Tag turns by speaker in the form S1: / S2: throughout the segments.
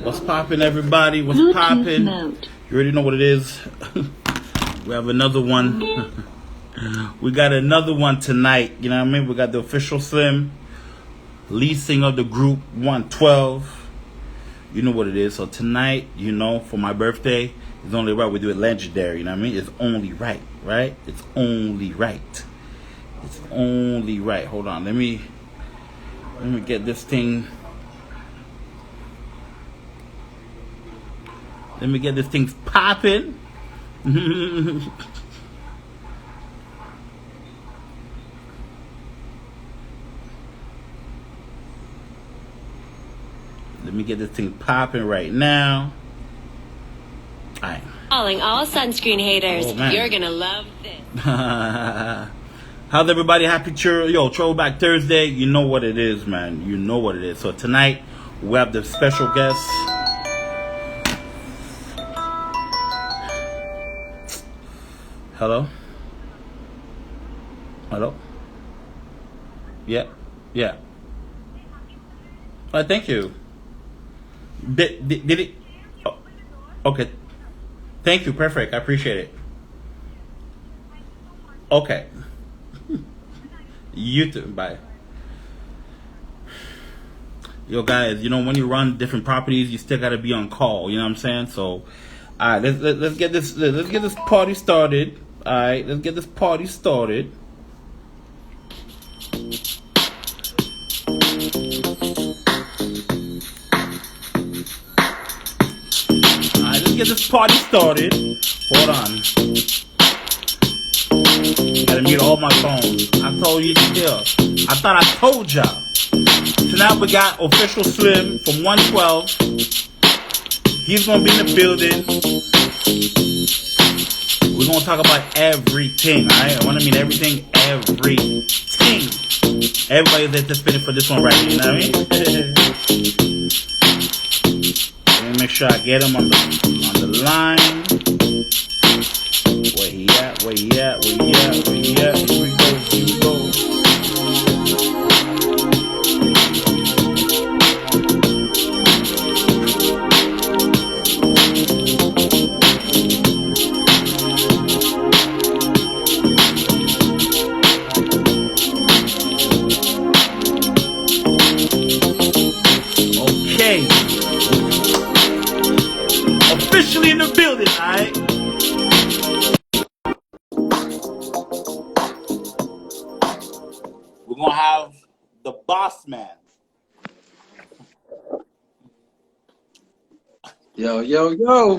S1: What's poppin', everybody? What's poppin'? You already know what it is. We have another one. We got another one tonight. You know what I mean? We got the official Slim, lead singer of the group 112. You know what it is. So tonight, you know, for my birthday, it's only right we do it legendary. You know what I mean? It's only right, right? It's only right. It's only right. Hold on. Let me get this thing. Let me get this thing popping. Let me get this thing popping right now. All right.
S2: Calling all sunscreen haters. Oh, you're gonna love this.
S1: How's everybody? Happy Throwback Thursday. You know what it is, man. You know what it is. So tonight we have the special guest. Hello? Hello? Yeah. Yeah. Thank you. Did it? Oh, okay. Thank you. Perfect. I appreciate it. Okay. You too. Bye. Yo, guys, you know, when you run different properties, you still gotta be on call. You know what I'm saying? So, all right, let's get this party started. All right, let's get this party started. Alright, let's get this party started. Hold on. Gotta mute all my phones. I told you to chill. I thought I told y'all. So now we got official Slim from 112. He's gonna be in the building. We're gonna talk about everything, alright? I wanna mean everything, everything. Everybody's anticipating for this one right here, you know what I mean? Let me make sure I get him on the line. Where he at? Where he at? Where he at? Where he at? Here we go. Here we go. Officially in the building, alright? We're gonna have the boss man.
S3: Yo, yo, yo.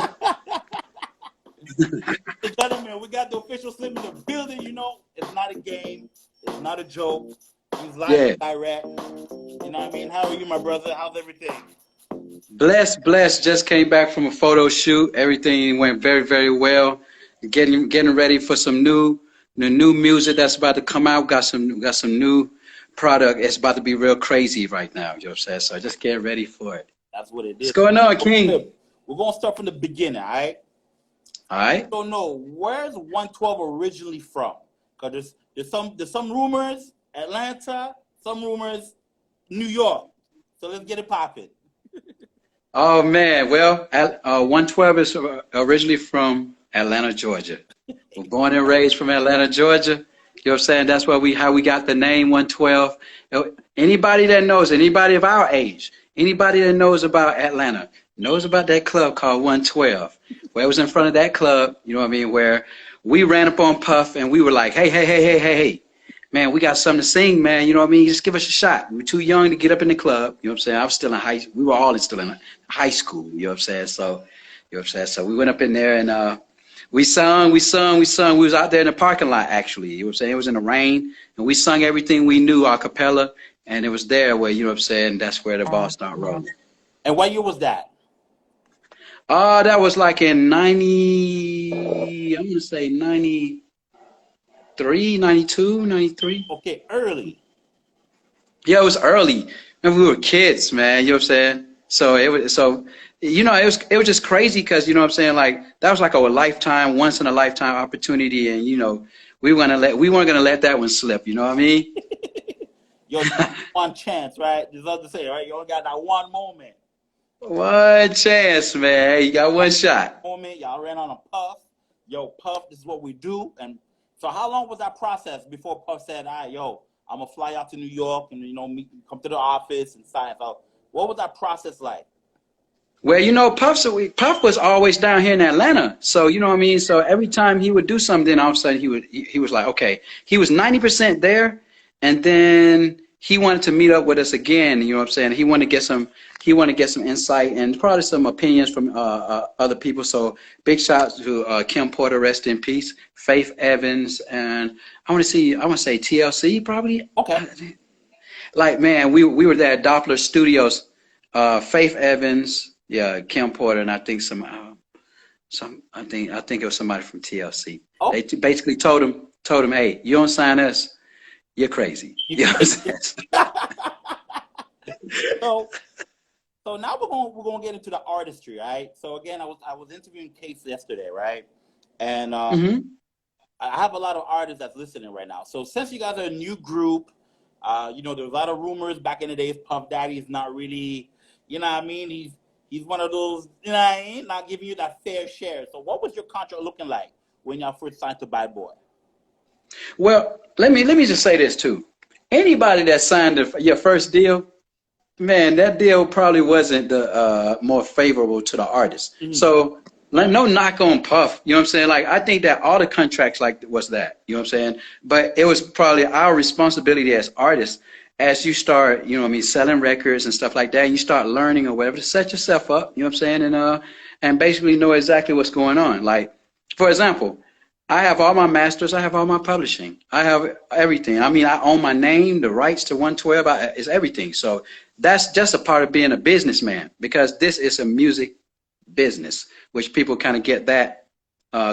S1: Gentlemen, we got the official Slim in the building, you know. It's not a game, it's not a joke. He's live and direct. You know what I mean? How are you, my brother? How's everything?
S3: Blessed. Just came back from a photo shoot. Everything went very, very well. Getting ready for some new music that's about to come out. Got some new product. It's about to be real crazy right now, you know what I'm saying? So just get ready for it.
S1: That's what it is.
S3: What's going on, King?
S1: We're gonna start from the beginning, all right?
S3: All right.
S1: I don't know, where's 112 originally from? Because there's some rumors Atlanta, some rumors New York. So let's get it popping.
S3: Oh man, well, 112 is originally from Atlanta, Georgia. We're born and raised from Atlanta, Georgia. You know what I'm saying? That's how we got the name 112. Anybody that knows, anybody of our age, anybody that knows about Atlanta, knows about that club called 112. Where it was in front of that club, you know what I mean, where we ran up on Puff and we were like, hey, man, we got something to sing, man. You know what I mean? Just give us a shot. We're too young to get up in the club. You know what I'm saying? I was still in we were all still in high school. You know what I'm saying? So, you know what I'm saying? So we went up in there and we sung. We was out there in the parking lot, actually. You know what I'm saying? It was in the rain. And we sung everything we knew a cappella. And it was there where, you know what I'm saying, that's where the ball started rolling.
S1: And what year was that?
S3: That was like in 90, I'm going to say 93, 92, 93.
S1: Okay, early.
S3: Yeah, it was early. And we were kids, man, you know what I'm saying? So it was, you know, it was just crazy because, you know what I'm saying, like that was like a lifetime, once in a lifetime opportunity, and you know, we weren't gonna let that one slip, you know what I mean?
S1: Yo, one chance, right? Just love to say, right? You only got that one moment.
S3: One chance, man. You got one shot.
S1: Moment, y'all ran on a Puff. Yo, Puff, this is what we do. And so how long was that process before Puff said, all right, yo, I'm gonna fly out to New York and, you know, come to the office and sign out? What was that process like?
S3: Well, you know, Puff was always down here in Atlanta. So, you know what I mean? So every time he would do something, all of a sudden he was like, okay, he was 90% there. And then he wanted to meet up with us again. You know what I'm saying? He wanted to get some insight and probably some opinions from other people. So big shout out to Kim Porter, rest in peace, Faith Evans, and I want to say TLC probably.
S1: Okay.
S3: Like, man, we were there at Doppler Studios. Faith Evans, yeah, Kim Porter, and I think I think it was somebody from TLC. Oh. They basically told him, hey, you don't sign us, you're crazy. You know what I'm saying?
S1: So now we're gonna get into the artistry, right? So again, I was interviewing Case yesterday, right? And I have a lot of artists that's listening right now. So since you guys are a new group, you know, there's a lot of rumors back in the days. Puff Daddy is not really, you know what I mean? He's one of those, you know what I mean? Not giving you that fair share. So what was your contract looking like when y'all first signed to Bad Boy?
S3: Well, let me just say this too. Anybody that signed your first deal, man, that deal probably wasn't the more favorable to the artist. Mm-hmm. So no knock on Puff, you know what I'm saying? Like, I think that all the contracts like was that, you know what I'm saying? But it was probably our responsibility as artists, as you start, you know what I mean, selling records and stuff like that, and you start learning or whatever, to set yourself up, you know what I'm saying? And basically know exactly what's going on. Like, for example, I have all my masters, I have all my publishing, I have everything. I mean, I own my name, the rights to 112, it's everything. So that's just a part of being a businessman, because this is a music business, which people kind of get that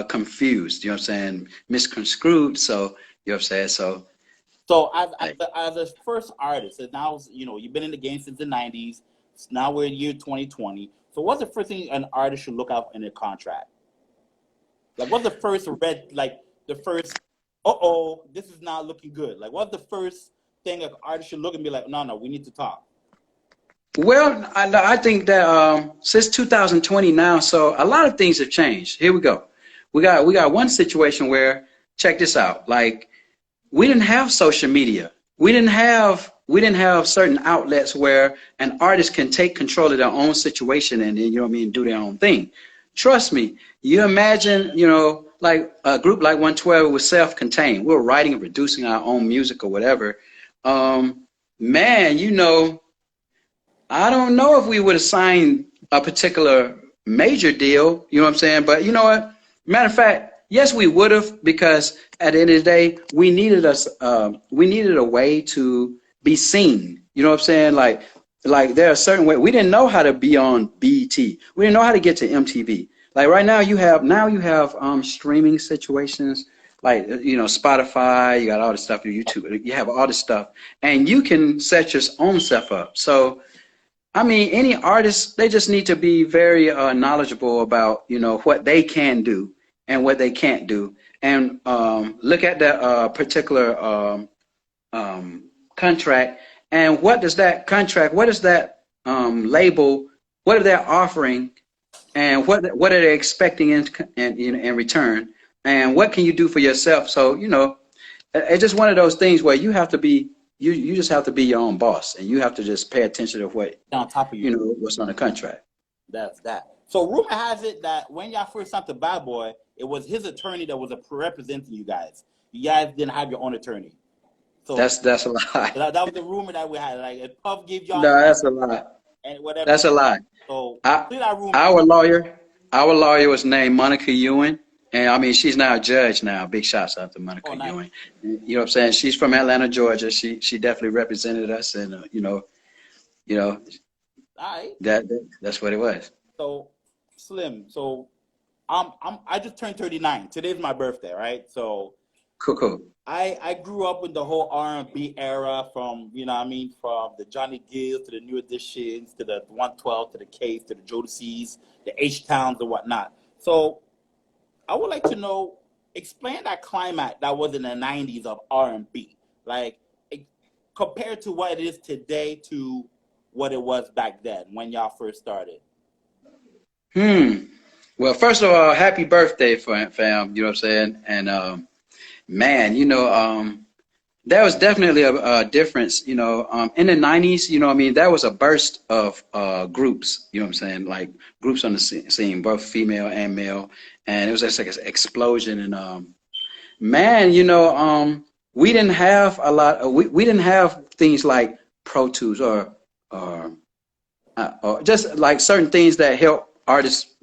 S3: confused, you know what I'm saying, misconstrued. So, you know what I'm saying? So as a first artist, and now, you know, you've been in the game since the 90s. Now we're in year 2020. So what's the first thing an artist should look out in a contract? Like, what's the first this is not looking good? Like, what's the first thing an artist should look and be like, no, we need to talk? Well, I think that since 2020 now, so a lot of things have changed. Here we go. We got one situation where, check this out. Like, we didn't have social media. We didn't have certain outlets where an artist can take control of their own situation and then, you know what I mean, do their own thing. Trust me, you imagine, you know, like a group like 112 was self-contained. We were writing and producing our own music or whatever. Man, you know, I don't know if we would have signed a particular major deal, you know what I'm saying? But you know what? Matter of fact, yes, we would have, because at the end of the day, we needed a way to be seen. You know what I'm saying? Like there are certain ways. We didn't know how to be on BET. We didn't know how to get to MTV. Like right now you have streaming situations, like, you know, Spotify, you got all this stuff, YouTube, you have all this stuff, and you can set your own stuff up. So, I mean, any artist, they just need to be very knowledgeable about, you know, what they can do and what they can't do, and look at that particular contract, and what does that contract, what is that label, what are they offering, and what are they expecting in return, and what can you do for yourself? So, you know, it's just one of those things where you have to be, you just have to be your own boss, and you have to just pay attention to what on top of you know, what's on the contract. That's that. So rumor has it that when y'all first signed to Bad Boy, it was his attorney that was representing you guys. You guys didn't have your own attorney. So that's a lie. That was the rumor that we had. Like, if Puff gave y'all. No, that's a lie. And whatever. That's a lie. So our lawyer was named Monica Ewing, And I mean, she's now a judge now. Big shouts out to Monica
S1: nice.
S3: Ewing. You know what I'm saying? She's from Atlanta, Georgia. She definitely represented us, and
S1: All right.
S3: that's what it was.
S1: So, Slim. So, I just turned 39. Today's my birthday, right? So,
S3: Cool.
S1: I grew up in the whole R&B era, from from the Johnny Gills to the New Editions to the 112 to the Cave to the Jodeci's, the H Towns and whatnot. So, I would like to know, explain that climate that was in the 90s of R&B, like compared to what it is today to what it was back then when y'all first started.
S3: Well, first of all, happy birthday, fam. You know what I'm saying? And man, there was definitely a difference. In the 90s, you know what I mean, there was a burst of groups. You know what I'm saying? Like groups on the scene, both female and male, and it was just like an explosion. And man, we didn't have a lot. We didn't have things like Pro Tools or just like certain things that help artists,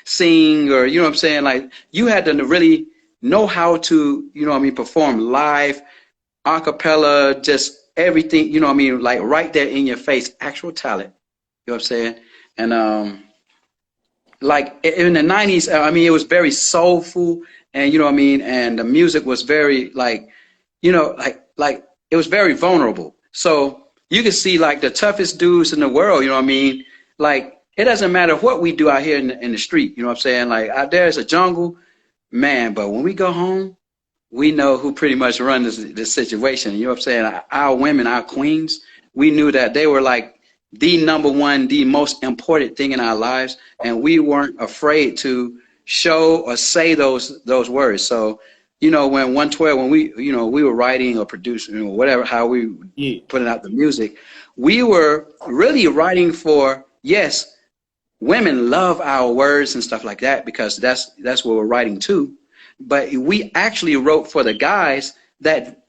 S3: sing, or you know what I'm saying. Like you had to really know how to, perform live, a cappella, just everything. You know what I mean? Like right there in your face, actual talent. You know what I'm saying? And like in the 90s, I mean, it was very soulful, and you know what I mean. And the music was very like it was very vulnerable. So you could see like the toughest dudes in the world. You know what I mean? Like it doesn't matter what we do out here in the street. You know what I'm saying? Like out there is a jungle, man. But when we go home, we know who pretty much runs this situation. You know what I'm saying? Our women, our queens, we knew that they were like the number one, the most important thing in our lives, and we weren't afraid to show or say those words. So, when 112, when we were writing or producing, whatever, how we putting out the music, we were really writing for, yes, women love our words and stuff like that, because that's what we're writing to. But we actually wrote for the guys that,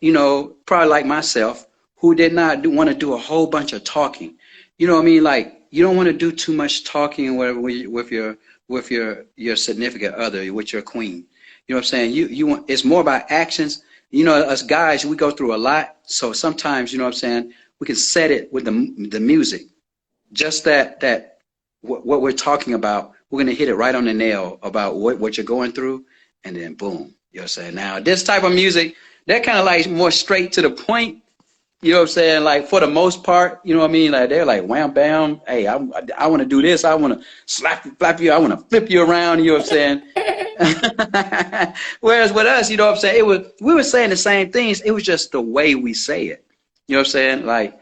S3: probably like myself, who did not want to do a whole bunch of talking. You know what I mean? Like, you don't want to do too much talking with your significant other, with your queen. You know what I'm saying? You want, it's more about actions. Us guys, we go through a lot. So sometimes, you know what I'm saying, we can set it with the music. Just that what we're talking about, we're going to hit it right on the nail about what you're going through. And then boom, you know what I'm saying? Now, this type of music, they're kind of like more straight to the point. You know what I'm saying? Like for the most part, you know what I mean? Like they're like wham bam. Hey, I want to do this. I want to flap you. I want to flip you around. You know what I'm saying? Whereas with us, you know what I'm saying? We were saying the same things. It was just the way we say it. You know what I'm saying? Like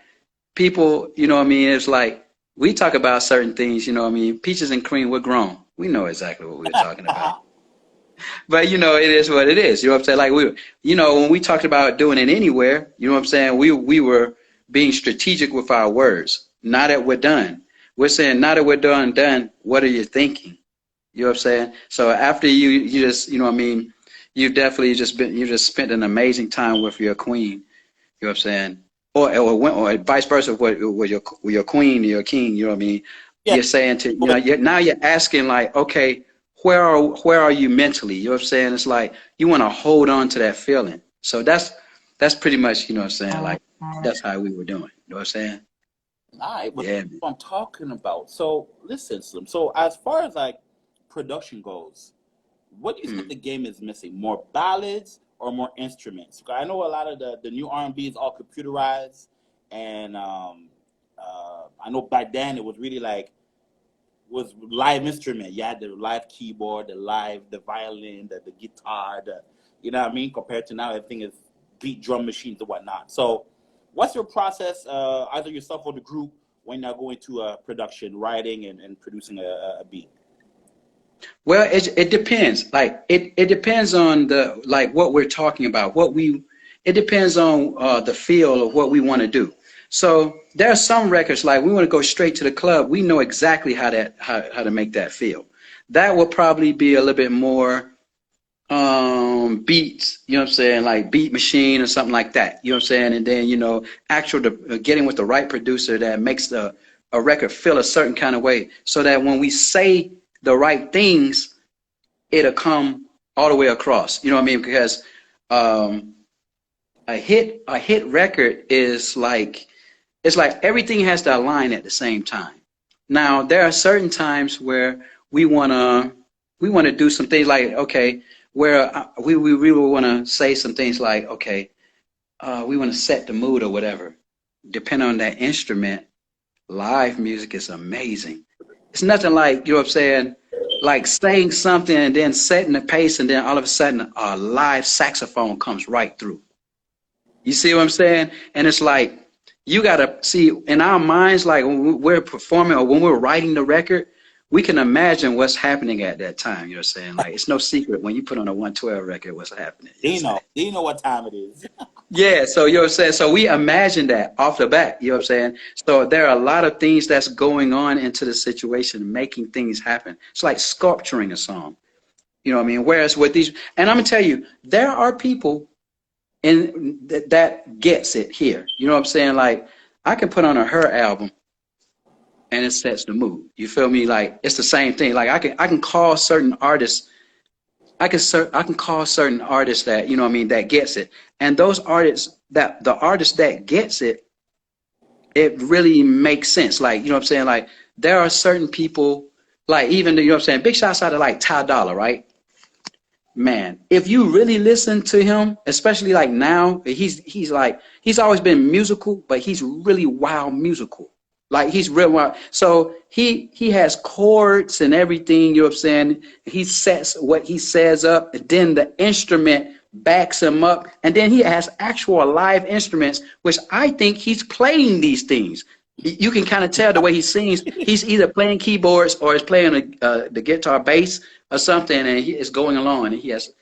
S3: people, you know what I mean? It's like we talk about certain things. You know what I mean? Peaches and cream, we're grown. We know exactly what we're talking about. But, it is what it is. You know what I'm saying? Like, when we talked about doing it anywhere, you know what I'm saying? We were being strategic with our words. Now that we're done. We're saying, now that we're done, what are you thinking? You know what I'm saying? So after you just, you know what I mean? You've definitely you just spent an amazing time with your queen. You know what I'm saying? Or vice versa with your queen or your king. You know what I mean? Yeah. You're saying now you're asking like, okay, where are you mentally? You know what I'm saying? It's like you want to hold on to that feeling. So that's pretty much, you know what I'm saying? Like that's how we were doing. You know what I'm saying?
S1: All right, what I'm talking about. So listen, Slim. So as far as like production goes, what do you think the game is missing? More ballads or more instruments? I know a lot of the new R&B is all computerized, and I know back then it was really like was live instrument. You had the live keyboard, the violin, the guitar, you know what I mean? Compared to now, everything is beat drum machines and whatnot. So what's your process, either yourself or the group, when you're going to production, writing and producing a beat?
S3: Well, it depends. Like it depends on what we're talking about. It depends on the feel of what we want to do. So there are some records like we want to go straight to the club. We know exactly how to make that feel. That will probably be a little bit more beats, you know what I'm saying, like Beat Machine or something like that. You know what I'm saying? And then actual getting with the right producer that makes a record feel a certain kind of way, so that when we say the right things, it'll come all the way across. You know what I mean? Because a hit record is like, it's like everything has to align at the same time. Now there are certain times where we wanna do some things like, okay, where we really want to say some things like, okay, we want to set the mood or whatever. Depending on that instrument, live music is amazing. It's nothing like, you know what I'm saying, like saying something and then setting the pace, and then all of a sudden a live saxophone comes right through. You see what I'm saying? And it's like, you got to see in our minds, like when we're performing or when we're writing the record, we can imagine what's happening at that time. You know what I'm saying? Like, it's no secret when you put on a 112 record, what's happening.
S1: You know what time it is.
S3: Yeah, so you know what I'm saying? So we imagine that off the bat, you know what I'm saying? So there are a lot of things that's going on into the situation, making things happen. It's like sculpturing a song. You know what I mean? Whereas with these, and I'm gonna tell you, there are people in that gets it here. You know what I'm saying? Like, I can put on a Her album and it sets the mood. You feel me? Like, it's the same thing. Like, I can call certain artists, I can call certain artists that, you know what I mean, that gets it. And those artists, that the artist that gets it, it really makes sense. Like, you know what I'm saying? Like, there are certain people, like, even, you know what I'm saying, big shouts out to like Ty Dolla, right? Man, if you really listen to him, especially like now, he's like, he's always been musical, but he's really wild musical. Like, he's real wild. So he has chords and everything, you know what I'm saying? He sets what he says up, and then the instrument backs him up. And then he has actual live instruments, which I think he's playing these things. You can kind of tell the way he sings. He's either playing keyboards or he's playing the guitar bass or something, and he is going along, and he has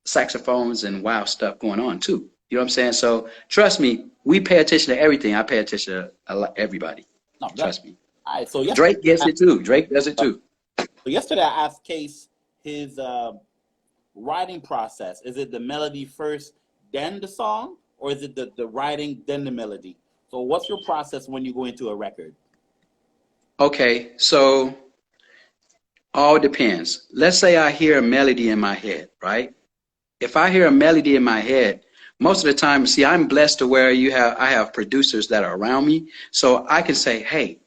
S3: saxophones and wild stuff going on too. You know what I'm saying? So trust me, we pay attention to everything. I pay attention to everybody. No, trust me.
S1: All right, so
S3: Drake gets it too. Drake does it too.
S1: So yesterday I asked Case his writing process. Is it the melody first, then the song, or is it the writing, then the melody? So what's your process when you go into a record?
S3: Okay, so all depends. Let's say I hear a melody in my head, right? If I hear a melody in my head, most of the time, see, I'm blessed to where I have producers that are around me, so I can say, hey,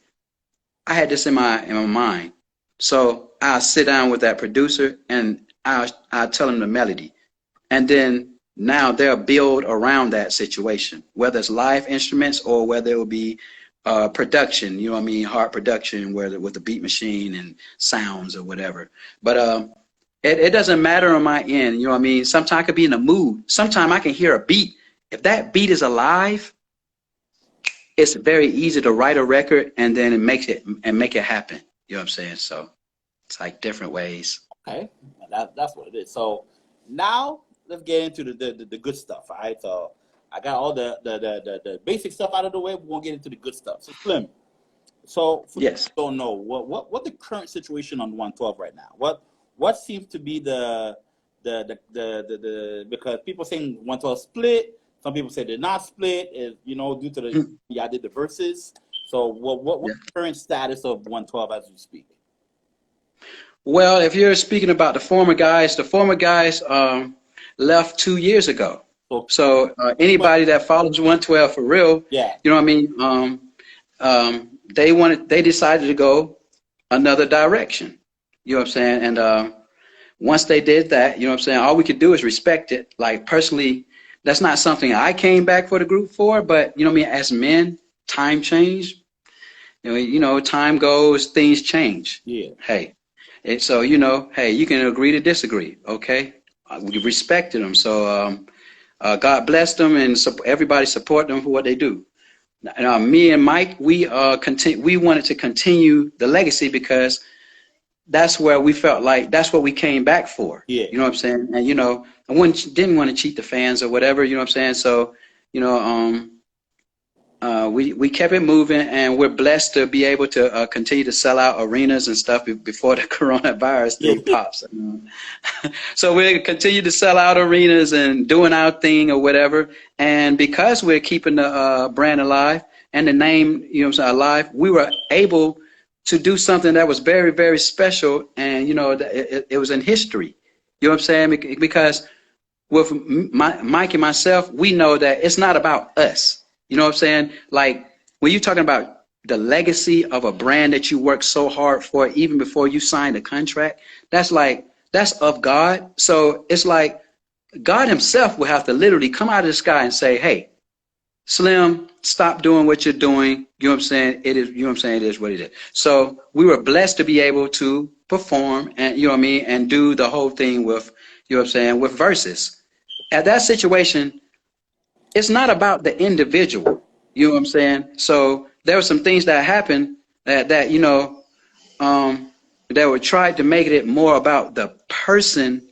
S3: I had this in my mind. So I'll sit down with that producer and I'll tell him the melody. And then now they'll build around that situation, whether it's live instruments or whether it will be production, you know what I mean, hard production, whether with the beat machine and sounds or whatever. But it doesn't matter on my end, you know what I mean? Sometimes I could be in a mood. Sometimes I can hear a beat. If that beat is alive, it's very easy to write a record and then make it happen. You know what I'm saying? So it's like different ways.
S1: Okay, that's what it is. So now let's get into the good stuff. All right. So I got all the basic stuff out of the way. We're gonna get into the good stuff. So Slim. So for
S3: yes,
S1: people who don't know what the current situation on 112 right now. What seems to be the because people saying 112 split. Some people say they're not split, is due to the y'all did the verses. So what's the current status of 112 as you speak?
S3: Well, if you're speaking about the former guys left 2 years ago. So anybody that follows 112 for real,
S1: yeah,
S3: you know what I mean? They decided to go another direction. You know what I'm saying? And once they did that, you know what I'm saying, all we could do is respect it. Like, personally, that's not something I came back for the group for, but you know what I mean, as men, time changed. You know, time goes, things change. Yeah. Hey. And so, hey, you can agree to disagree, okay? We respected them. So God bless them, and everybody support them for what they do. Me and Mike, we wanted to continue the legacy because that's where we felt like that's what we came back for. Yeah. You know what I'm saying? And, I didn't want to cheat the fans or whatever, you know what I'm saying? So, we kept it moving, and we're blessed to be able to continue to sell out arenas and stuff before the coronavirus thing pops. So we continue to sell out arenas and doing our thing or whatever. And because we're keeping the brand alive and the name, alive, we were able to do something that was very, very special. And, it was in history. You know what I'm saying? Because with Mike and myself, we know that it's not about us. You know what I'm saying? Like when you're talking about the legacy of a brand that you worked so hard for, even before you signed a contract, that's of God. So it's like God himself will have to literally come out of the sky and say, hey, Slim, stop doing what you're doing. You know what I'm saying? It is, you know what I'm saying? It is what it is. So we were blessed to be able to perform and, you know what I mean, and do the whole thing with, you know what I'm saying, with Versus. At that situation, it's not about the individual. You know what I'm saying? So there were some things that happened that you know, that were tried to make it more about the person,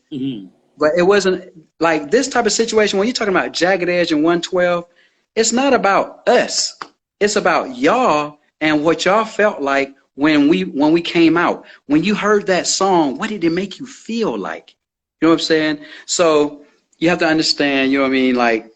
S3: but it wasn't like this type of situation. When you're talking about Jagged Edge and 112, it's not about us. It's about y'all and what y'all felt like when we came out. When you heard that song, what did it make you feel like? You know what I'm saying? So you have to understand, you know what I mean? Like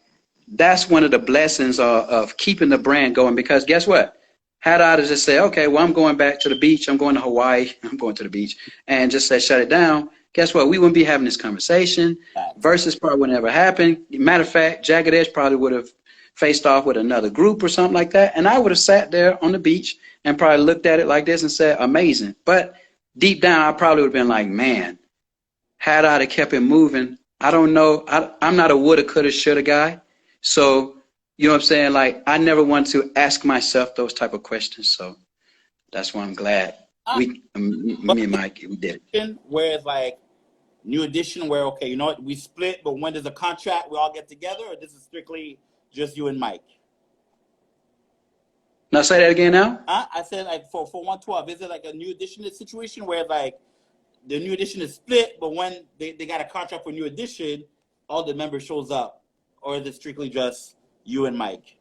S3: that's one of the blessings of keeping the brand going, because guess what? Had I just say, okay, well, I'm going back to the beach. I'm going to Hawaii. I'm going to the beach, and just say shut it down. Guess what? We wouldn't be having this conversation. Versus probably would never happen. Matter of fact, Jagged Edge probably would have faced off with another group or something like that, and I would have sat there on the beach and probably looked at it like this and said, amazing. But deep down, I probably would have been like, man, had I kept it moving, I don't know. I'm not a woulda, coulda, shoulda guy. So, you know what I'm saying? Like, I never want to ask myself those type of questions. So that's why I'm glad me and Mike, we did it.
S1: Where it's like New Edition, where, okay, you know what, we split, but when there's a contract, we all get together, or this is strictly just you and Mike?
S3: Now say that again now?
S1: I said, like, for 112, is it like a New Edition situation where, like, the New Edition is split, but when they got a contract for New Edition, all the members shows up? Or is it strictly just you and Mike?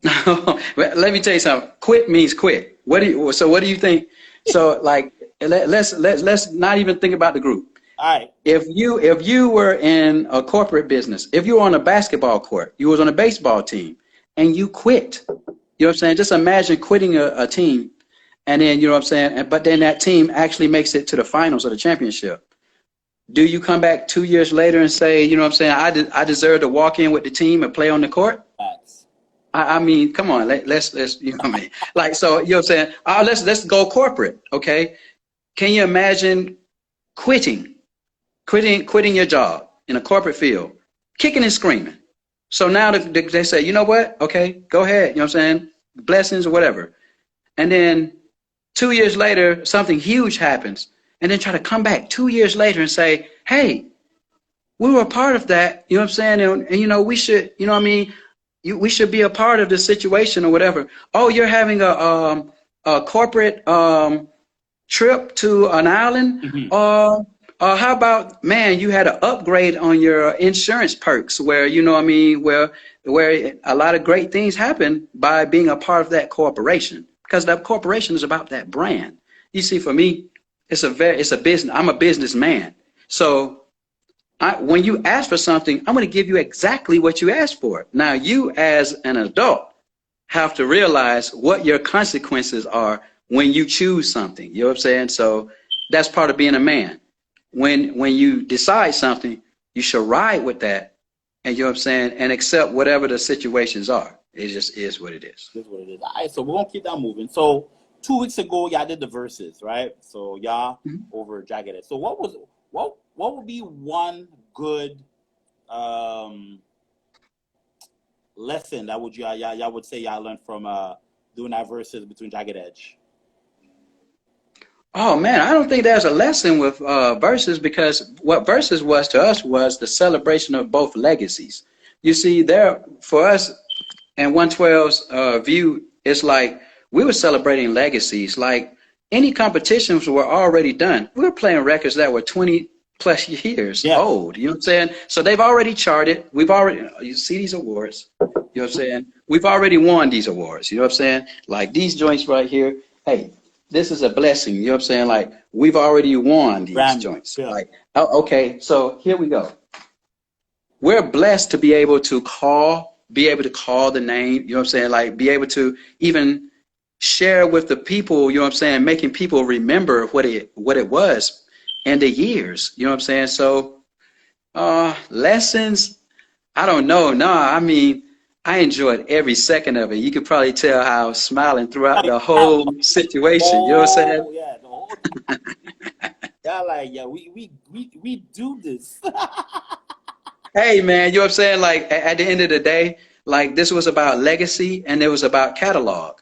S3: Let me tell you something. Quit means quit. What do you think? So like, let's not even think about the group.
S1: All right.
S3: If you were in a corporate business, if you were on a basketball court, you was on a baseball team, and you quit, you know what I'm saying? Just imagine quitting a team, and then, you know what I'm saying? But then that team actually makes it to the finals of the championship. Do you come back 2 years later and say, you know what I'm saying, I deserve to walk in with the team and play on the court? I mean, come on, let's you know what I mean? Like, so, you know what I'm saying? Let's go corporate, okay? Can you imagine quitting your job in a corporate field, kicking and screaming? So now they say, you know what? Okay, go ahead, you know what I'm saying? Blessings or whatever. And then 2 years later, something huge happens. And then try to come back 2 years later and say, hey, we were a part of that, you know what I'm saying? And you know, we should, you know what I mean? We should be a part of the situation or whatever. Oh, you're having a corporate trip to an island? Mm-hmm. How about, man, you had an upgrade on your insurance perks where, you know what I mean, where a lot of great things happen by being a part of that corporation, because that corporation is about that brand. You see, for me, it's a business. I'm a businessman. So when you ask for something, I'm going to give you exactly what you asked for. Now, you as an adult have to realize what your consequences are when you choose something. You know what I'm saying? So that's part of being a man. When you decide something, you should ride with that, and you know what I'm saying, and accept whatever the situations are. It just is what it is.
S1: It is what it is. All right, so we're going to keep that moving. So 2 weeks ago, y'all did the Versus, right? So y'all over Jagged Edge. So what would be one good lesson that y'all would say y'all learned from doing that Versus between Jagged Edge?
S3: Oh man, I don't think there's a lesson with Versus, because what Versus was to us was the celebration of both legacies. You see, there for us and 112's view, it's like we were celebrating legacies. Like any competitions were already done. We were playing records that were 20 plus years old. You know what I'm saying? So they've already charted. You see these awards. You know what I'm saying? We've already won these awards. You know what I'm saying? Like these joints right here. Hey, this is a blessing. You know what I'm saying? Like we've already won these joints. Yeah. Like, okay, so here we go. We're blessed to be able to call the name. You know what I'm saying? Like be able to even share with the people, you know what I'm saying, making people remember what it was. in the years. You know what I'm saying? So lessons, I don't know. No, I mean, I enjoyed every second of it. You could probably tell how I was smiling throughout the whole situation. You know what I'm saying?
S1: Oh yeah, the whole yeah, like yeah, we do this.
S3: Hey man, you know what I'm saying? Like at the end of the day, like this was about legacy and it was about catalog.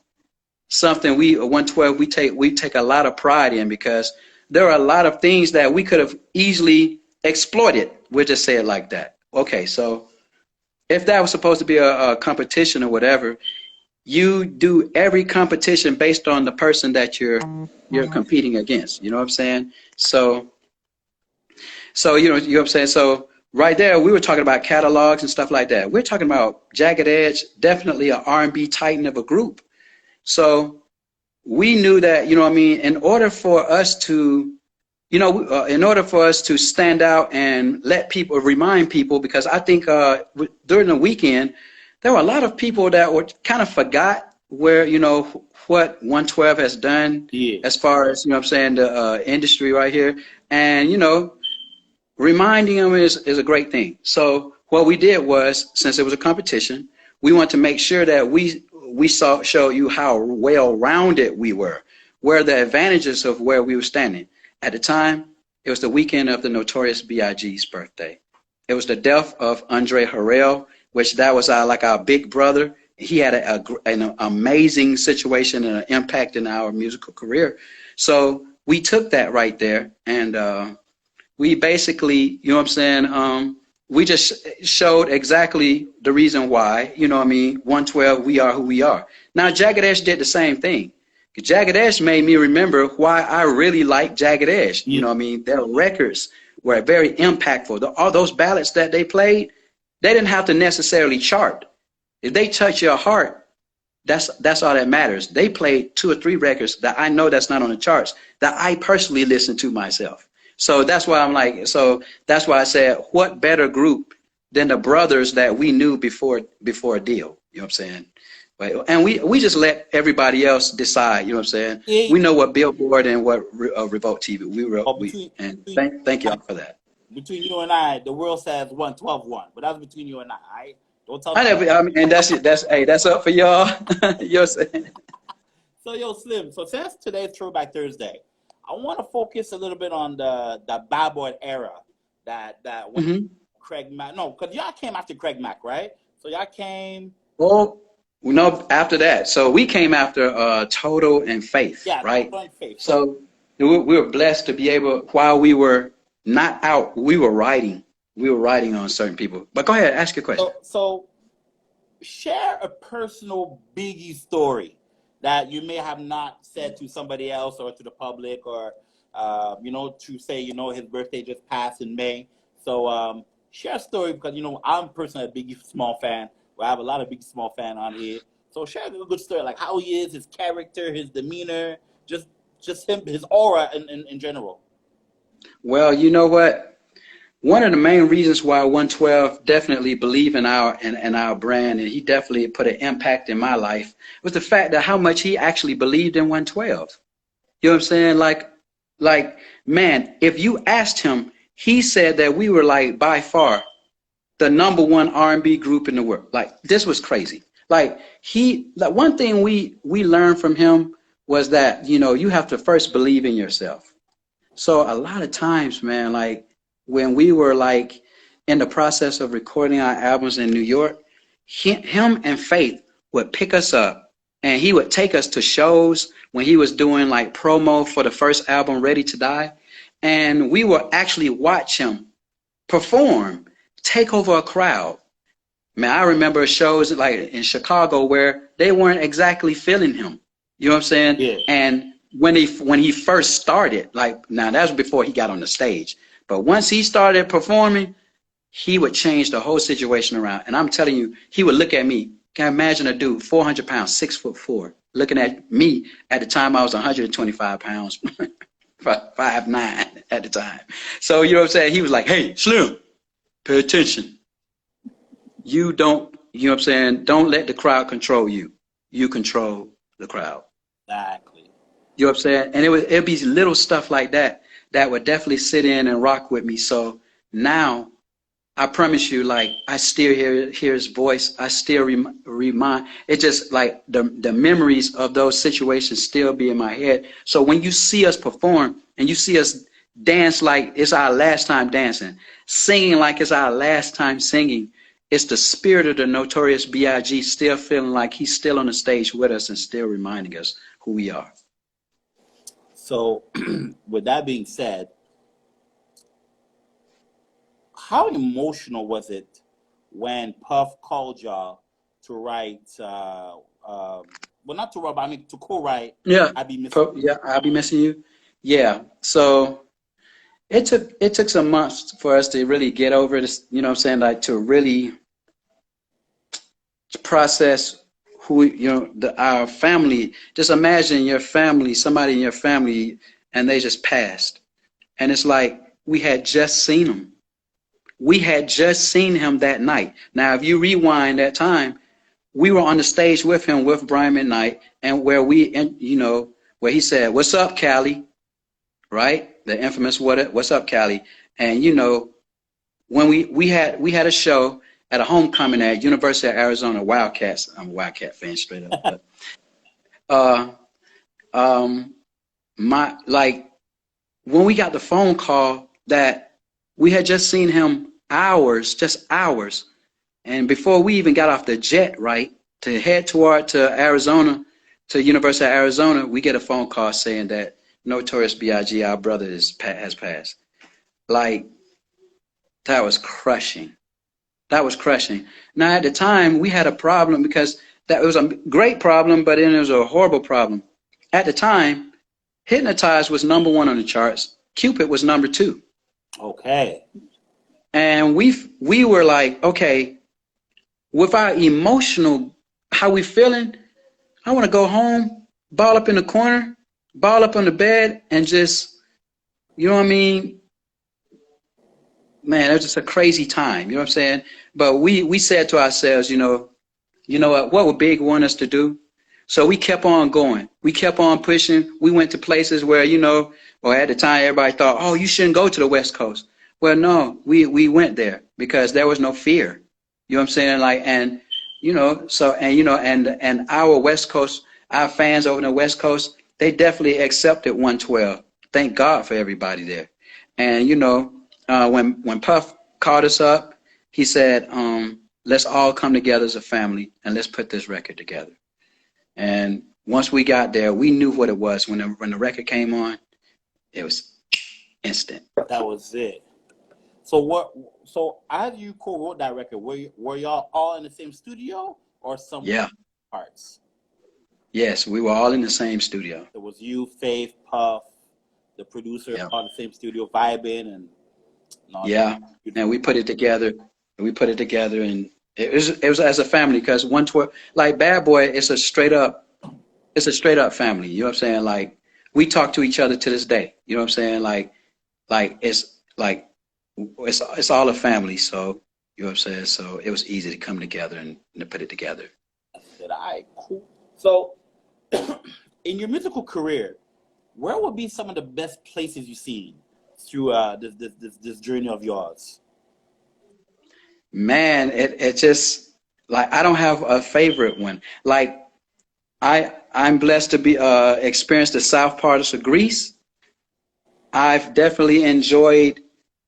S3: Something we 112 we take a lot of pride in because there are a lot of things that we could have easily exploited. We'll just say it like that. Okay, so if that was supposed to be a competition or whatever, you do every competition based on the person that you're competing against. You know what I'm saying? So you know what I'm saying? So right there, we were talking about catalogs and stuff like that. We're talking about Jagged Edge, definitely an R&B titan of a group. So we knew that, you know what I mean, in order for us to, you know, in order for us to stand out and let people, remind people, because I think during the weekend, there were a lot of people that were kind of forgot where, you know, what 112 has done as far as, you know what I'm saying, the industry right here. And, you know, reminding them is a great thing. So what we did was, since it was a competition, we want to make sure that we show you how well-rounded we were, where the advantages of where we were standing. At the time, it was the weekend of the Notorious B.I.G.'s birthday. It was the death of Andre Harrell, which that was our big brother. He had an amazing situation and an impact in our musical career. So we took that right there and we basically, you know what I'm saying, we just showed exactly the reason why, you know what I mean, 112, we are who we are. Now, Jagged Edge did the same thing. Jagged Edge made me remember why I really like Jagged Edge. You know what I mean? Their records were very impactful. All those ballads that they played, they didn't have to necessarily chart. If they touch your heart, that's all that matters. They played 2 or 3 records that I know that's not on the charts that I personally listen to myself. So that's why I'm like, so that's why I said, what better group than the brothers that we knew before a deal? You know what I'm saying? And we just let everybody else decide. You know what I'm saying? We know what Billboard and what Revolt TV we wrote. And thank y'all for that.
S1: Between you and I, the world says 112 won, but that's between you and I. Right? Don't tell
S3: me. I mean, and that's it. That's up for y'all. You know what I'm saying?
S1: So yo, Slim. So since today's Throwback Thursday, I want to focus a little bit on the Bad Boy era that when Craig Mack. No, because y'all came after Craig Mack, right? So y'all came.
S3: Well, no, after that. So we came after Total and Faith, right?
S1: Total and Faith.
S3: So we were blessed to be able, while we were not out, we were writing. We were writing on certain people. But go ahead, ask your question.
S1: So share a personal Biggie story that you may have not said to somebody else or to the public, or you know, to say, you know, his birthday just passed in May. So share a story, because, you know, I'm personally a Biggie Small fan. I have a lot of Biggie Small fan on here. So share a good story, like how he is, his character, his demeanor, just him, his aura in general.
S3: Well, you know what? One of the main reasons why 112 definitely believed in our brand, and he definitely put an impact in my life, was the fact that how much he actually believed in 112. You know what I'm saying? Like, man, if you asked him, he said that we were like by far the #1 R&B group in the world. Like, this was crazy. Like one thing we learned from him was that, you know, you have to first believe in yourself. So a lot of times, man, like when we were like in the process of recording our albums in New York, him and Faith would pick us up and he would take us to shows when he was doing like promo for the first album, Ready to Die. And we would actually watch him perform, take over a crowd. Man, I remember shows like in Chicago where they weren't exactly feeling him. You know what I'm saying?
S1: Yeah.
S3: And when he first started, like, now that was before he got on the stage. But once he started performing, he would change the whole situation around. And I'm telling you, he would look at me. Can you imagine a dude, 400 pounds, 6'4", looking at me at the time I was 125 pounds, 5'9" at the time. So, you know what I'm saying? He was like, hey, Slim, pay attention. You know what I'm saying? Don't let the crowd control you. You control the crowd.
S1: Exactly.
S3: You know what I'm saying? And it'd be little stuff like that that would definitely sit in and rock with me. So now I promise you, like, I still hear his voice. I still remind. It just like the memories of those situations still be in my head. So when you see us perform and you see us dance like it's our last time dancing, singing like it's our last time singing, it's the spirit of the Notorious B.I.G. still feeling like he's still on the stage with us and still reminding us who we are.
S1: So, with that being said, how emotional was it when Puff called y'all to write, well, not to write, but I mean to co-write?
S3: Yeah,
S1: I'll Be Missing You.
S3: yeah, I'll Be Missing You. Yeah, so it took some months for us to really get over this. You know what I'm saying? Like to really process who our family. Just imagine your family, somebody in your family, and they just passed, and it's like we had just seen them. We had just seen him that night. Now, if you rewind that time, we were on the stage with him, with Brian McKnight, and where where he said, "What's up, Cali?" Right? The infamous "What's up, Cali?" And when we had a show at a homecoming at University of Arizona Wildcats. I'm a Wildcat fan straight up. But, when we got the phone call that we had just seen him just hours. And before we even got off the jet, right, to head to Arizona, to University of Arizona, we get a phone call saying that Notorious B.I.G., our brother, has passed. Like, that was crushing. That was crushing. Now, at the time, we had a problem because that was a great problem, but then it was a horrible problem. At the time, Hypnotized was #1 on the charts. Cupid was #2.
S1: Okay.
S3: And we were like, okay, with our emotional, how we feeling, I want to go home, ball up in the corner, ball up on the bed, and just, you know what I mean? Man, it was just a crazy time, you know what I'm saying? But we said to ourselves, you know what would Big want us to do? So we kept on going. We kept on pushing. We went to places where, or at the time everybody thought, oh, you shouldn't go to the West Coast. Well, no, we went there because there was no fear. You know what I'm saying? Like, and, and our West Coast, our fans over in the West Coast, they definitely accepted 112. Thank God for everybody there. And, when Puff called us up, he said, let's all come together as a family and let's put this record together. And once we got there, we knew what it was. When the record came on, it was instant.
S1: That was it. So as you co-wrote that record, were y'all all in the same studio or some parts?
S3: Yes, we were all in the same studio.
S1: It was you, Faith, Puff, the producer, all in the same studio, vibing and all that.
S3: And we put it together. And it was as a family because 112, like Bad Boy, it's a straight up family. You know what I'm saying? Like we talk to each other to this day. You know what I'm saying? Like it's all a family. So you know what I'm saying? So it was easy to come together and to put it together.
S1: I said, all right, cool. So in your musical career, where would be some of the best places you've seen through this journey of yours?
S3: Man, it just like I don't have a favorite one. Like I'm blessed to be experience the South part of Greece. I've definitely enjoyed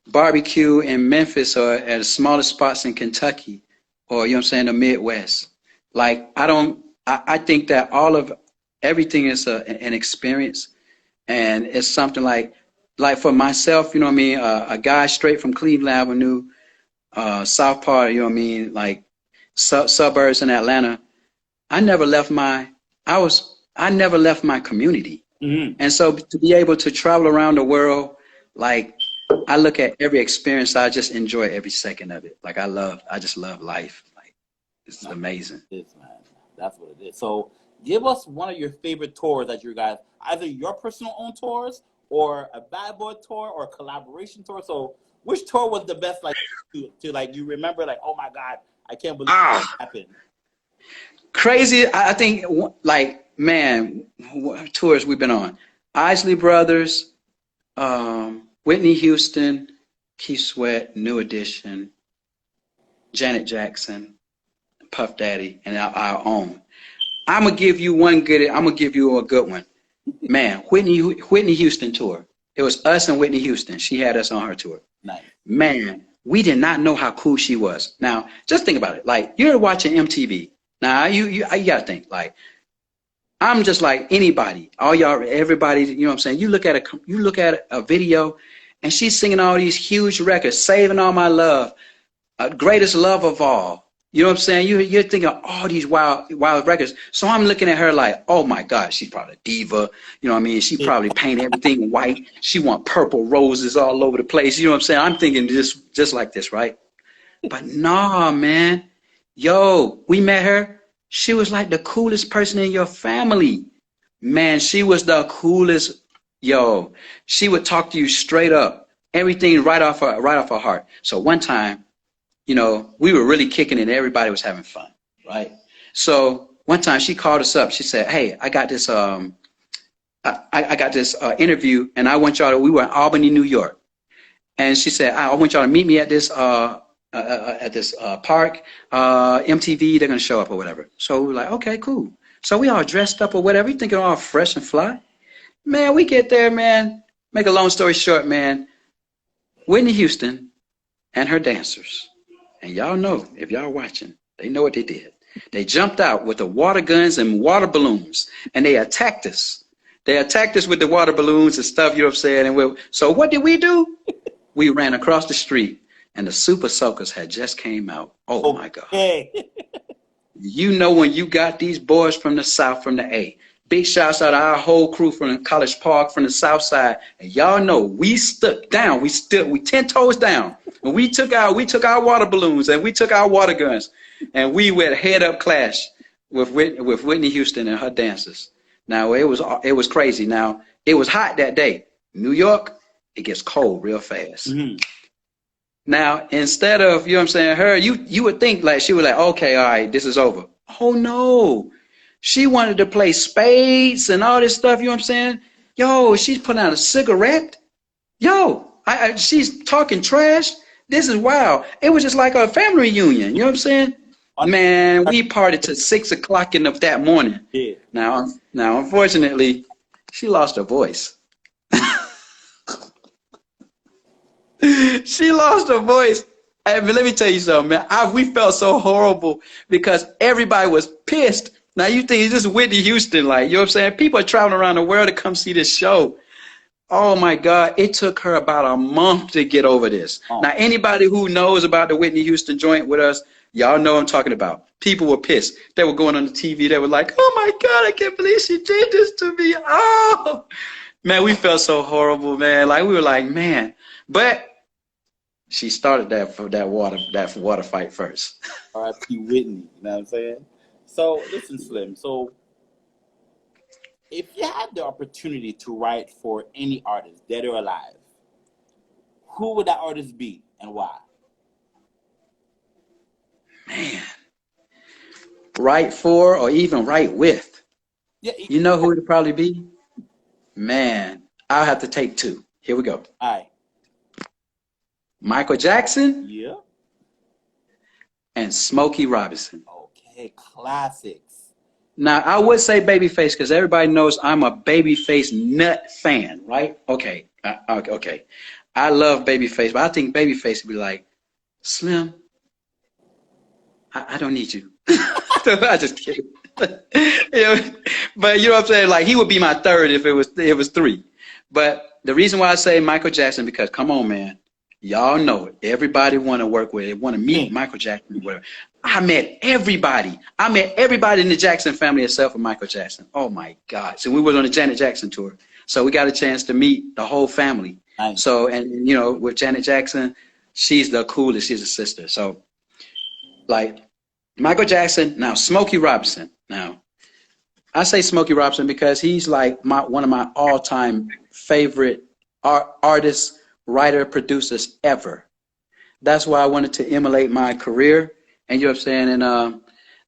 S3: barbecue in Memphis or at the smaller spots in Kentucky or the Midwest. Like I think that everything is an experience, and it's something like for myself, a guy straight from Cleveland Avenue, South part, like suburbs in Atlanta. I never left my community. Mm-hmm. And so to be able to travel around the world, like I look at every experience, I just enjoy every second of it. Like I just love life. Like this is amazing.
S1: It is, man. That's what it is. So give us one of your favorite tours that you guys, either your personal own tours or a Bad Boy tour or a collaboration tour. So which tour was the best, like to like you remember, like, oh my God, I can't believe that happened.
S3: Crazy. I think like, man, what tours we've been on. Isley Brothers, Whitney Houston, Keith Sweat, New Edition, Janet Jackson, Puff Daddy, and our own. I'm gonna give you a good one. Man, Whitney Houston tour. It was us and Whitney Houston. She had us on her tour.
S1: Nice.
S3: Man, we did not know how cool she was. Now, just think about it. Like, you're watching MTV. Now, you gotta think, like, I'm just like anybody. All y'all, everybody, you know what I'm saying? You look at a video, and she's singing all these huge records, Saving All My Love, Greatest Love of All. You know what I'm saying? You're thinking of all these wild records. So I'm looking at her like, oh my God, she's probably a diva. You know what I mean? She probably painted everything white. She want purple roses all over the place. You know what I'm saying? I'm thinking just like this, right? But nah, man. Yo, we met her. She was like the coolest person in your family. Man, she was the coolest. Yo, she would talk to you straight up. Everything right off her heart. So one time, you know, we were really kicking it. Everybody was having fun, right? So one time she called us up. She said, "Hey, I got this interview, and I want y'all to." We were in Albany, New York, and she said, "I want y'all to meet me at this park, MTV. They're gonna show up or whatever." So we were like, "Okay, cool." So we all dressed up or whatever. We thinking all fresh and fly. Man, we get there, man. Make a long story short, man. Whitney Houston and her dancers. And y'all know, if y'all watching, they know what they did. They jumped out with the water guns and water balloons, and they attacked us. They attacked us with the water balloons and stuff, you know what I'm saying? And so what did we do? We ran across the street, and the Super Soakers had just came out. Oh, my God. You know when you got these boys from the South, from the A. Big shouts out to our whole crew from the College Park, from the South Side. And y'all know we stuck down. We 10 toes down. And we took our water balloons and we took our water guns. And we went head up clash with Whitney Houston and her dancers. Now, it was crazy. Now, it was hot that day. New York, it gets cold real fast. Mm-hmm. Now, instead of, you know what I'm saying, her, you would think like she was like, okay, all right, this is over. Oh, no. She wanted to play spades and all this stuff, you know what I'm saying? Yo, she's putting out a cigarette. Yo, she's talking trash. This is wild. It was just like a family reunion, you know what I'm saying? Man, we partied to 6 o'clock that morning. Yeah. Now, unfortunately, she lost her voice. She lost her voice. Hey, but let me tell you something, man. We felt so horrible because everybody was pissed. Now, you think it's just Whitney Houston, like, you know what I'm saying? People are traveling around the world to come see this show. Oh, my God. It took her about a month to get over this. Oh. Now, anybody who knows about the Whitney Houston joint with us, y'all know what I'm talking about. People were pissed. They were going on the TV. They were like, oh, my God, I can't believe she did this to me. Oh, man, we felt so horrible, man. Like, we were like, man. But she started that water fight first.
S1: R.I.P. Whitney, you know what I'm saying? So, listen, Slim. So, if you had the opportunity to write for any artist, dead or alive, who would that artist be and why?
S3: Man. Write for or even write with? Yeah. You know who it would probably be? Man, I'll have to take two. Here we go.
S1: All right.
S3: Michael Jackson.
S1: Yeah.
S3: And Smokey Robinson.
S1: Okay, classics.
S3: Now, I would say Babyface because everybody knows I'm a Babyface nut fan, right? Okay, okay. I love Babyface, but I think Babyface would be like, Slim, I don't need you. I just kidding. You know, but you know what I'm saying? Like, he would be my third if it was three. But the reason why I say Michael Jackson, because come on, man. Y'all know it. Everybody want to work with it, want to meet Michael Jackson. Whatever. I met everybody. I met everybody in the Jackson family except for Michael Jackson. Oh, my God. So we were on the Janet Jackson tour. So we got a chance to meet the whole family. Nice. So, and, you know, with Janet Jackson, she's the coolest. She's a sister. So, like, Michael Jackson, now Smokey Robinson. Now, I say Smokey Robinson because he's like one of my all-time favorite artists, writer, producers ever. That's why I wanted to emulate my career. And you know what I'm saying? And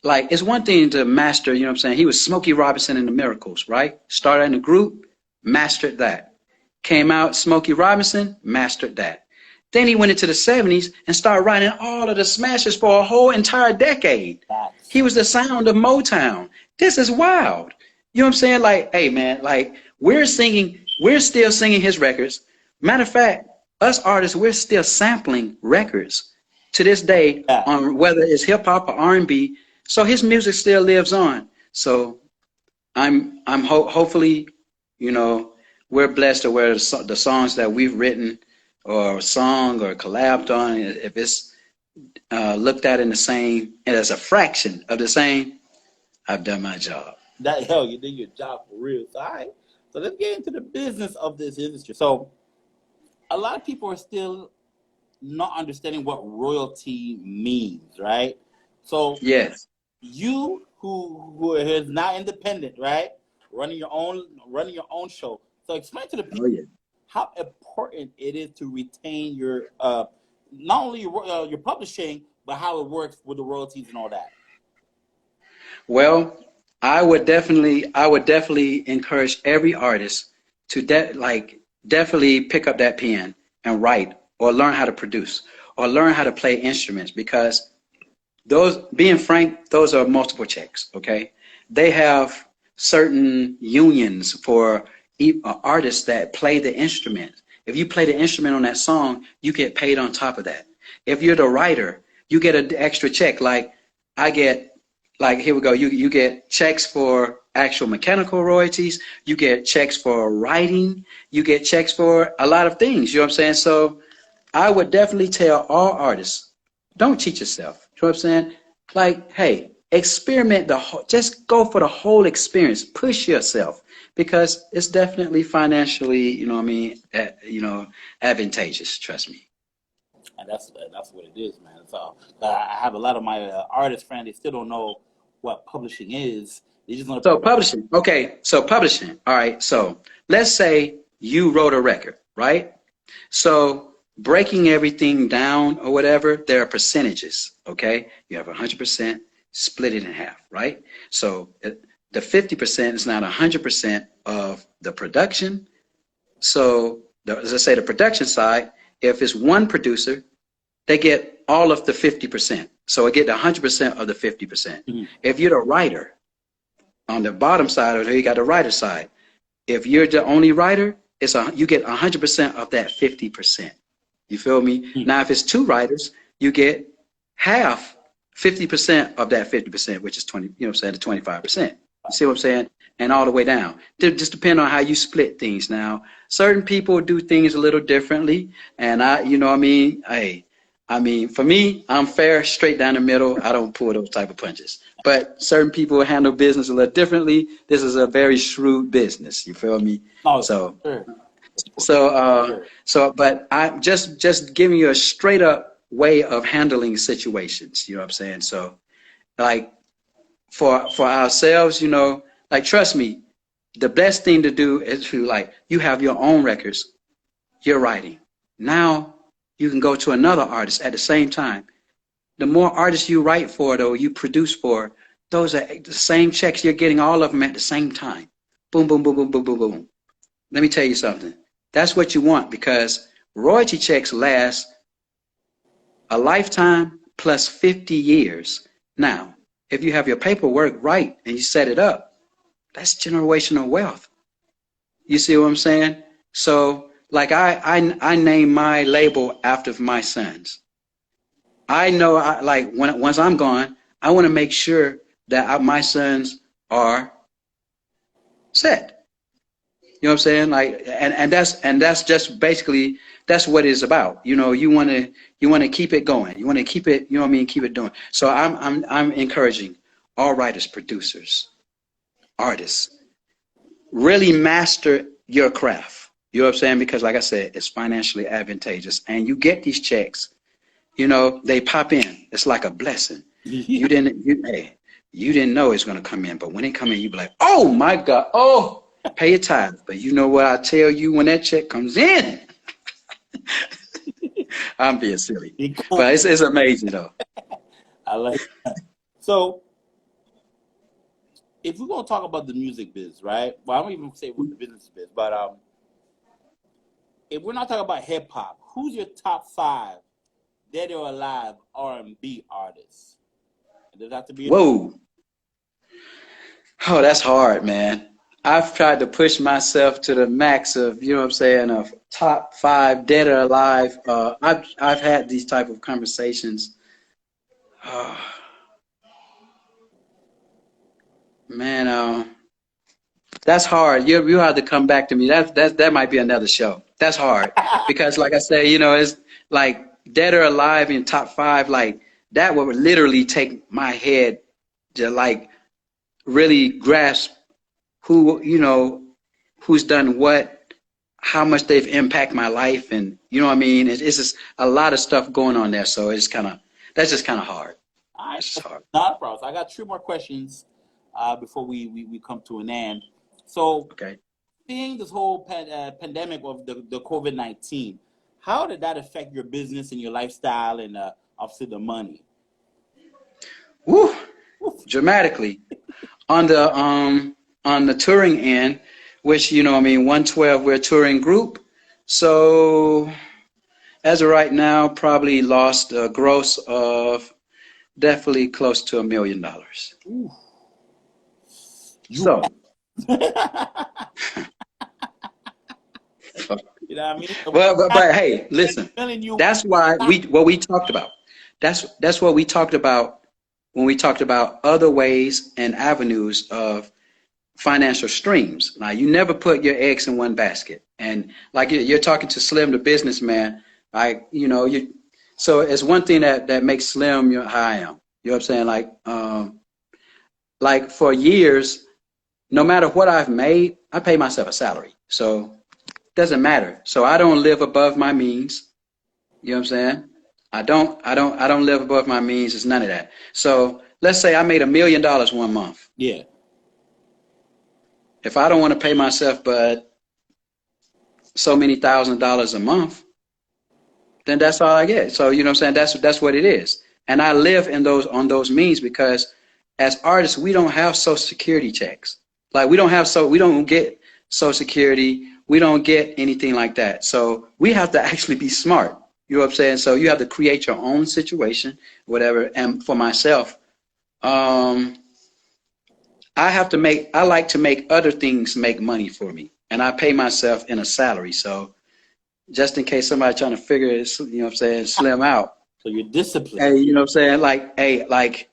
S3: like, it's one thing to master, you know what I'm saying? He was Smokey Robinson in the Miracles, right? Started in a group, mastered that. came out. Smokey Robinson mastered that. Then he went into the 70s and started writing all of the smashes for a whole entire decade. He was the sound of Motown. This is wild. You know what I'm saying? Like, hey, man, like, we're still singing his records. Matter of fact, us artists, we're still sampling records to this day on whether it's hip hop or R&B. So his music still lives on. So hopefully, you know, we're blessed to where the songs that we've written or sung or collabed on, if it's looked at in the same, and as a fraction of the same, I've done my job.
S1: You did your job for real. So, all right. So let's get into the business of this industry. So a lot of people are still not understanding what royalty means, right? So
S3: yes,
S1: you who is now independent, right? Running your own show. So explain to the people how important it is to retain your not only your publishing, but how it works with the royalties and all that.
S3: Well, I would definitely encourage every artist to definitely pick up that pen and write, or learn how to produce, or learn how to play instruments, because those, being frank, those are multiple checks. Okay, they have certain unions for artists that play the instrument. If you play the instrument on that song, you get paid on top of that. If you're the writer, you get an extra check. Like I get, like, here we go. You get checks for actual mechanical royalties. You get checks for writing. You get checks for a lot of things. You know what I'm saying? So I would definitely tell all artists, don't cheat yourself. You know what I'm saying? Like, hey, experiment just go for the whole experience. Push yourself, because it's definitely financially, you know what I mean, advantageous. Trust me.
S1: And that's what it is, man. So I have a lot of my artist friends. They still don't know what publishing is. They just know.
S3: So publishing. Okay. So publishing. All right. So let's say you wrote a record, right? So breaking everything down or whatever, there are percentages. Okay. You have 100%, split it in half, right? So the 50% is not 100% of the production. So as I say, the production side, if it's one producer, they get all of the 50%. So I get 100% of the 50%. Mm-hmm. If you're the writer, on the bottom side, or you got the writer side, if you're the only writer, you get 100% of that 50%. You feel me? Mm-hmm. Now, if it's two writers, you get half, 50% of that 50%, which is 20, you know what I'm saying, the 25%. You see what I'm saying? And all the way down. It just depends on how you split things. Now, certain people do things a little differently. And for me, I'm fair, straight down the middle. I don't pull those type of punches. But certain people handle business a little differently. This is a very shrewd business. You feel me?
S1: Oh, sure.
S3: But I'm just giving you a straight up way of handling situations. You know what I'm saying? So, like, for ourselves, you know, like, trust me, the best thing to do is to, like, you have your own records, you're writing. Now you can go to another artist at the same time. The more artists you write for, though, you produce for, those are the same checks. You're getting all of them at the same time. Boom, boom, boom, boom, boom, boom, boom. Let me tell you something. That's what you want, because royalty checks last a lifetime plus 50 years. Now, if you have your paperwork right and you set it up, that's generational wealth. You see what I'm saying? So, like, I name my label after my sons. I know, once I'm gone, I want to make sure that my sons are set. You know what I'm saying? Like, and that's just basically, that's what it's about. You know, you want to keep it going. You want to keep it, you know what I mean, keep it doing. So I'm encouraging all writers, producers, artists, really master your craft. You know what I'm saying? Because, like I said, it's financially advantageous, and you get these checks, you know, they pop in. It's like a blessing. You didn't know it's going to come in, but when it come in, you be like, oh my God, oh, pay your tithe. But you know what I tell you, when that check comes in, I'm being silly, but it's amazing though.
S1: I like that. So, if we're going to talk about the music biz, right? Well, I don't even say what the business is, but if we're not talking about hip hop, who's your top 5 dead or alive R&B artists? Does that have to be?
S3: Whoa. Oh, that's hard, man. I've tried to push myself to the max of, you know what I'm saying, of top 5 dead or alive. I've had these type of conversations. Man, that's hard. You have to come back to me. That might be another show. That's hard because, like I say, you know, it's like dead or alive in top 5. Like that would literally take my head to like really grasp who, you know, who's done what, how much they've impacted my life, and you know what I mean. It's just a lot of stuff going on there. So it's that's just kind of hard.
S1: All right,
S3: It's just hard.
S1: not a problem. I got 2 more questions before we come to an end. So,
S3: Okay.
S1: seeing this whole pandemic of the COVID-19, how did that affect your business and your lifestyle and obviously the money?
S3: Woo! Dramatically. On the touring end, which, you know, I mean, 112, we're a touring group. So as of right now, probably lost a gross of definitely close to $1 million.
S1: Ooh.
S3: So,
S1: you know what I mean?
S3: but hey, listen, that's why what we talked about. That's what we talked about when we talked about other ways and avenues of financial streams. Now, you never put your eggs in one basket. And like you're talking to Slim, the businessman, so it's one thing that makes Slim how I am. You know what I'm saying? Like for years, no matter what I've made, I pay myself a salary. So it doesn't matter. So I don't live above my means. You know what I'm saying? I don't live above my means. It's none of that. So let's say I made $1 million one month.
S1: Yeah.
S3: If I don't want to pay myself but so many $1,000s a month, then that's all I get. So you know what I'm saying? That's what it is. And I live on those means because as artists, we don't have Social Security checks. Like we don't get Social Security. We don't get anything like that. So we have to actually be smart. You know what I'm saying? So you have to create your own situation, whatever. And for myself, I like to make other things make money for me. And I pay myself in a salary. So just in case somebody trying to figure it, you know what I'm saying, slim out.
S1: So you're disciplined.
S3: Hey, you know what I'm saying? Like,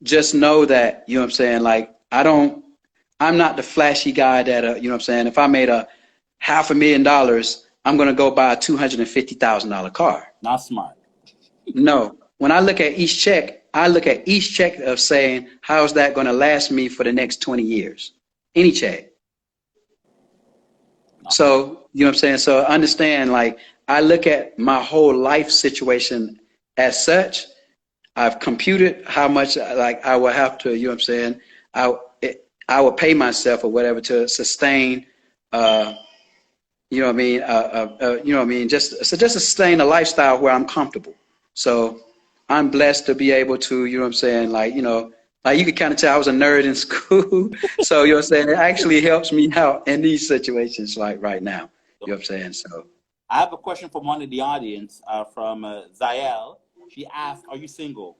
S3: just know that, you know what I'm saying? Like, I'm not the flashy guy that, you know what I'm saying? If I made $500,000, I'm going to go buy a $250,000 car.
S1: Not smart.
S3: No. When I look at each check, of saying, how's that going to last me for the next 20 years? Any check.
S1: No.
S3: So, you know what I'm saying? So understand, like, I look at my whole life situation as such. I've computed how much, like, I will have to, you know what I'm saying? I will pay myself or whatever to sustain, you know what I mean? You know what I mean? Just sustain a lifestyle where I'm comfortable. So I'm blessed to be able to, you know what I'm saying? Like, you know, like you could kind of tell I was a nerd in school. So, you know what I'm saying? It actually helps me out in these situations like right now. You know what I'm saying? So
S1: I have a question from one of the audience, from Zael. She asked, are you single?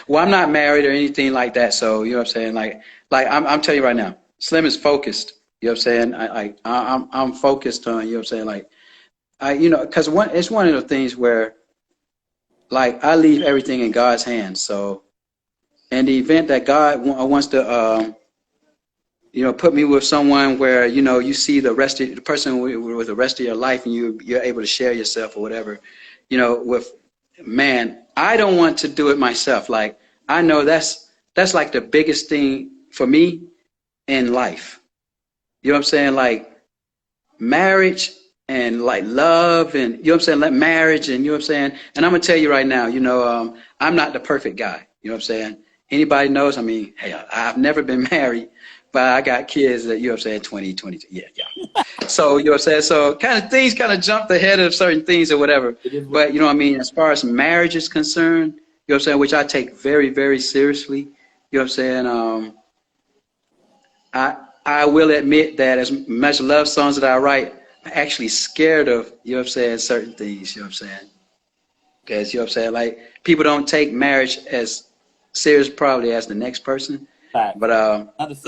S3: Well, I'm not married or anything like that. So, you know what I'm saying? Like I'm telling you right now, Slim is focused. You know what I'm saying? I'm focused on, you know what I'm saying? Like, you know, because it's one of the things where, like, I leave everything in God's hands. So in the event that God wants to, you know, put me with someone where, you know, you see the person with the rest of your life and you're able to share yourself or whatever, you know, man, I don't want to do it myself. Like, I know that's like the biggest thing for me in life. You know what I'm saying? Like marriage and like love and, you know what I'm saying? Like marriage and, you know what I'm saying? And I'm going to tell you right now, you know, I'm not the perfect guy. You know what I'm saying? Anybody knows, I mean, hey, I've never been married, but I got kids that, you know what I'm saying, 20, 22. Yeah. So, you know what I'm saying? So things kind of jumped ahead of certain things or whatever. But, you know what I mean? As far as marriage is concerned, you know what I'm saying, which I take very, very seriously. You know what I'm saying? I will admit that as much love songs that I write, actually scared of, you know what I'm saying, certain things, you know what I'm saying? Because, you know what I'm saying, like, people don't take marriage as serious probably as the next person.
S1: Facts.
S3: But I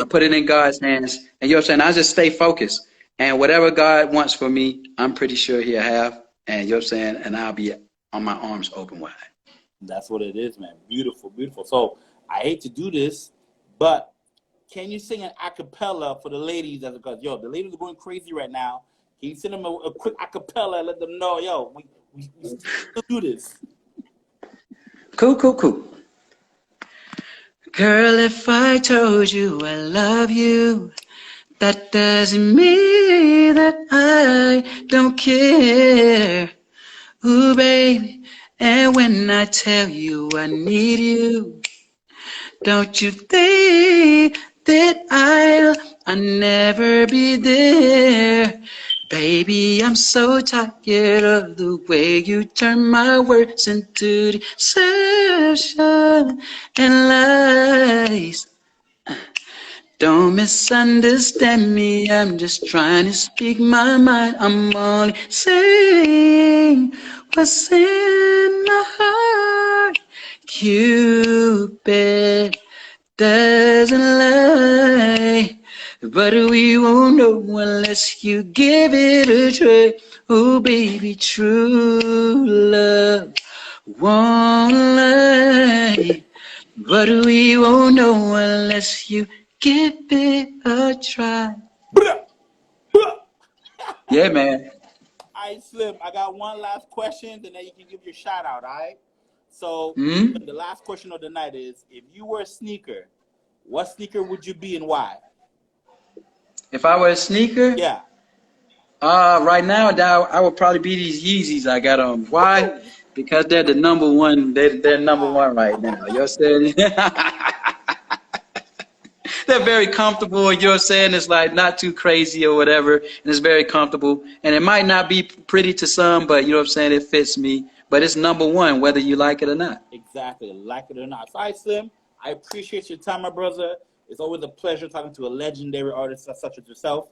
S3: put it in God's hands. And you know what I'm saying? I just stay focused. And whatever God wants for me, I'm pretty sure he'll have. And you know what I'm saying? And I'll be on my arms open wide.
S1: That's what it is, man. Beautiful, beautiful. So I hate to do this, but can you sing an acapella for the ladies? Because, yo, the ladies are going crazy right now. Can you send them a quick acapella and let them know, yo, we still do this?
S3: Cool, cool, cool. Girl, if I told you I love you, that doesn't mean that I don't care. Ooh, baby, and when I tell you I need you, don't you think that I'll never be there? Baby, I'm so tired of the way you turn my words into deception and lies. Don't misunderstand me, I'm just trying to speak my mind. I'm only saying what's in my heart. Cupid doesn't lie, but we won't know unless you give it a try. Oh, baby, true love won't lie, but we won't know unless you give it a try. Yeah, man.
S1: All right, Slim, I got one last question, and then you can give your shout out, all right? So the last question of the night is, if you were a sneaker, what sneaker would you be and why?
S3: If I were a sneaker?
S1: Yeah.
S3: Right now, I would probably be these Yeezys I got on. Why? Because they're the number one. They're number one right now. You know what I'm saying? They're very comfortable. You know what I'm saying? It's like not too crazy or whatever. And it's very comfortable. And it might not be pretty to some, but you know what I'm saying? It fits me. But it's number one, whether you like it or not.
S1: Exactly. Like it or not. So, all right, Slim, I appreciate your time, my brother. It's always a pleasure talking to a legendary artist such as yourself.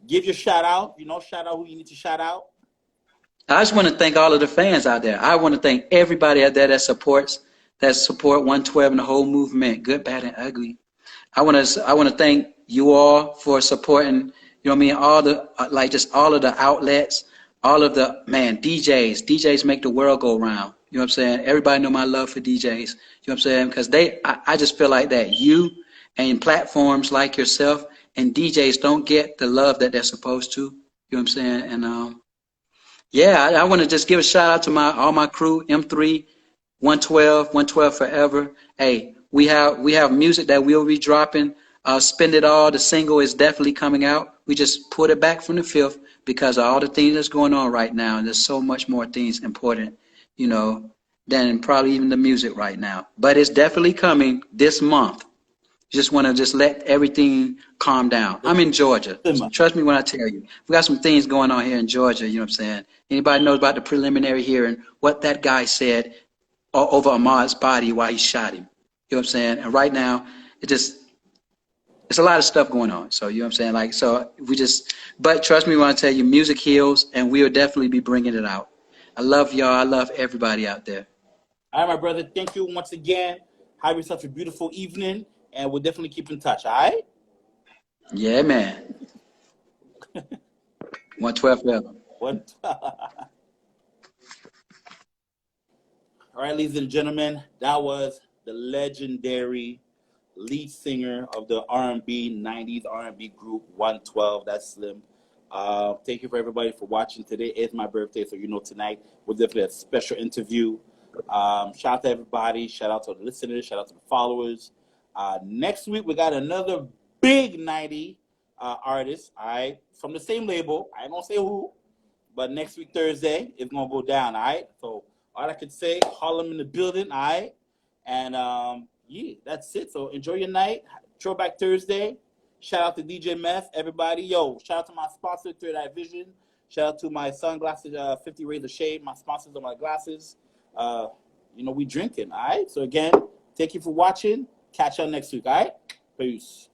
S1: Give your shout out. Shout out who you need to shout out.
S3: I just want to thank all of the fans out there. I want to thank everybody out there that support 112 and the whole movement, good, bad, and ugly. I want to thank you all for supporting, you know what I mean, all the just all of the outlets, all of the DJs. DJs make the world go round. You know what I'm saying? Everybody know my love for DJs. You know what I'm saying? Because I just feel like that you and platforms like yourself and DJs don't get the love that they're supposed to. You know what I'm saying? And yeah, I want to just give a shout out to all my crew, M3, 112 forever. Hey, we have music that we'll be dropping. Spend It All, the single is definitely coming out. We just put it back from the fifth because of all the things that's going on right now. And there's so much more things important, than probably even the music right now. But it's definitely coming this month. Just want to just let everything calm down. I'm in Georgia. So trust me when I tell you. We got some things going on here in Georgia, you know what I'm saying? Anybody knows about the preliminary hearing, what that guy said over Ahmaud's body while he shot him. You know what I'm saying? And right now, it's a lot of stuff going on. So, you know what I'm saying? But trust me when I tell you, music heals, and we'll definitely be bringing it out. I love y'all. I love everybody out there.
S1: All right, my brother. Thank you once again. Have yourself a beautiful evening, and we'll definitely keep in touch, all right?
S3: Yeah, man. 112 forever.
S1: 112. All right, ladies and gentlemen, that was the legendary lead singer of the R&B 90s R&B group 112. That's Slim. Thank you for everybody for watching. Today is my birthday, so tonight we'll definitely have a special interview. Shout out to everybody. Shout out to the listeners. Shout out to the followers. Next week we got another big 90 artist. All right, from the same label. I ain't gonna say who, but next week Thursday it's gonna go down. All right, so. All I could say, Harlem in the building, all right? And, yeah, that's it. So enjoy your night. Throwback Thursday. Shout out to DJ Meth, everybody. Yo, shout out to my sponsor, Third Eye Vision. Shout out to my sunglasses, 50 Rays of Shade. My sponsors are my glasses. We drinking, all right? So, again, thank you for watching. Catch y'all next week, all right? Peace.